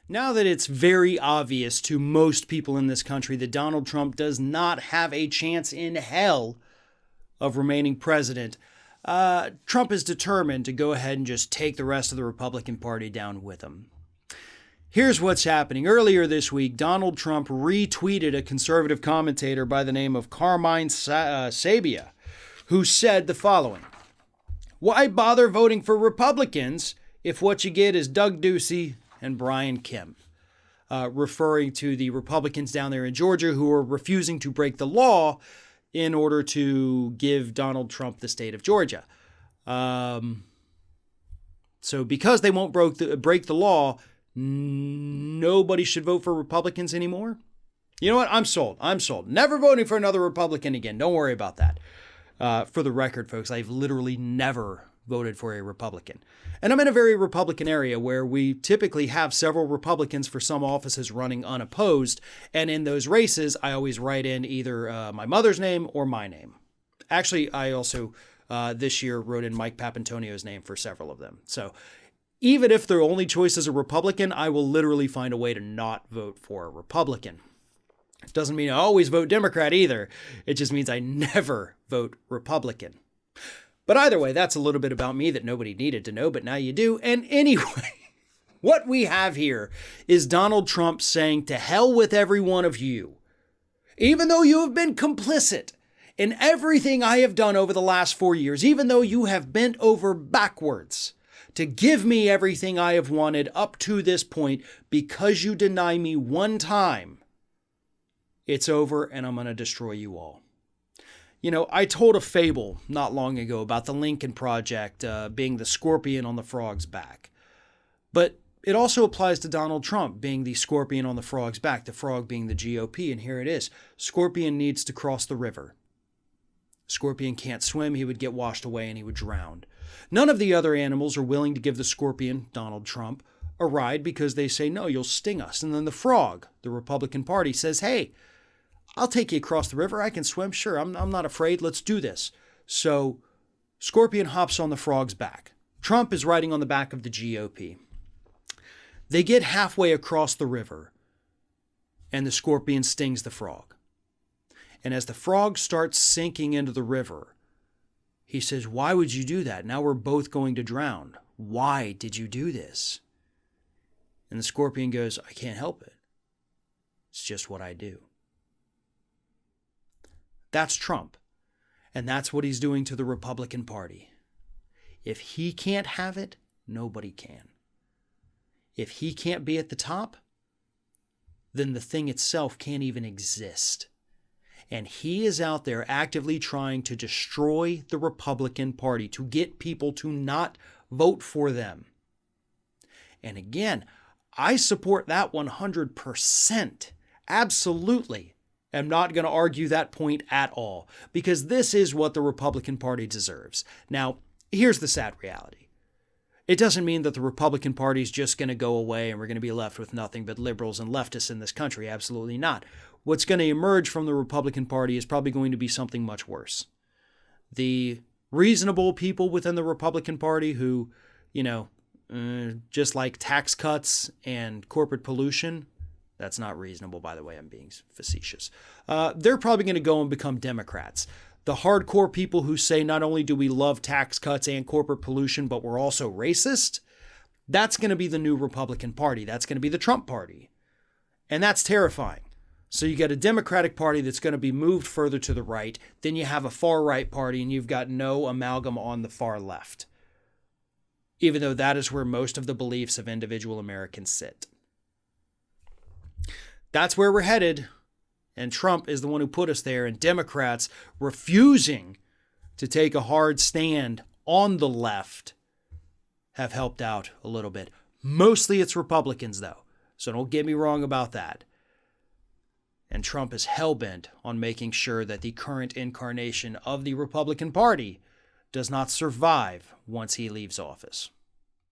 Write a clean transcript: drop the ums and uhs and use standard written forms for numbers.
Now that it's very obvious to most people in this country that Donald Trump does not have a chance in hell of remaining president, Trump is determined to go ahead and just take the rest of the Republican Party down with him. Here's what's happening. Earlier this week, Donald Trump retweeted a conservative commentator by the name of Carmine Sabia, who said the following: "Why bother voting for Republicans if what you get is Doug Ducey and Brian Kemp?" Referring to the Republicans down there in Georgia who are refusing to break the law in order to give Donald Trump the state of Georgia. So because they won't break the law, nobody should vote for Republicans anymore? You know what? I'm sold. Never voting for another Republican again. Don't worry about that. For the record, folks, I've literally never voted for a Republican. And I'm in a very Republican area where we typically have several Republicans for some offices running unopposed. And in those races, I always write in either my mother's name or my name. Actually, I also this year wrote in Mike Papantonio's name for several of them. So even if their only choice is a Republican, I will literally find a way to not vote for a Republican. It doesn't mean I always vote Democrat either. It just means I never vote Republican. But either way, that's a little bit about me that nobody needed to know, but now you do. And anyway, what we have here is Donald Trump saying to hell with every one of you. Even though you have been complicit in everything I have done over the last 4 years, even though you have bent over backwards to give me everything I have wanted up to this point, because you deny me one time, it's over and I'm going to destroy you all. You know, I told a fable not long ago about the Lincoln Project being the scorpion on the frog's back. But it also applies to Donald Trump being the scorpion on the frog's back, the frog being the GOP. And here it is. Scorpion needs to cross the river. Scorpion can't swim. He would get washed away and he would drown. None of the other animals are willing to give the scorpion, Donald Trump, a ride because they say, no, you'll sting us. And then the frog, the Republican Party, says, hey, I'll take you across the river. I can swim. Sure, I'm not afraid. Let's do this. So Scorpion hops on the frog's back. Trump is riding on the back of the GOP. They get halfway across the river, and the Scorpion stings the frog. And as the frog starts sinking into the river, he says, why would you do that? Now we're both going to drown. Why did you do this? And the Scorpion goes, I can't help it. It's just what I do. That's Trump. And that's what he's doing to the Republican Party. If he can't have it, nobody can. If he can't be at the top, then the thing itself can't even exist. And he is out there actively trying to destroy the Republican Party, to get people to not vote for them. And again, I support that 100%. Absolutely. I'm not going to argue that point at all, because this is what the Republican Party deserves. Now, here's the sad reality. It doesn't mean that the Republican Party is just going to go away and we're going to be left with nothing but liberals and leftists in this country. Absolutely not. What's going to emerge from the Republican Party is probably going to be something much worse. The reasonable people within the Republican Party who, just like tax cuts and corporate pollution, that's not reasonable, by the way, I'm being facetious. They're probably going to go and become Democrats. The hardcore people who say not only do we love tax cuts and corporate pollution, but we're also racist, that's going to be the new Republican Party. That's going to be the Trump Party. And that's terrifying. So you get a Democratic Party that's going to be moved further to the right. Then you have a far-right party, and you've got no amalgam on the far left. Even though that is where most of the beliefs of individual Americans sit. That's where we're headed, and Trump is the one who put us there, and Democrats refusing to take a hard stand on the left have helped out a little bit. Mostly it's Republicans, though, so don't get me wrong about that. And Trump is hell-bent on making sure that the current incarnation of the Republican Party does not survive once he leaves office.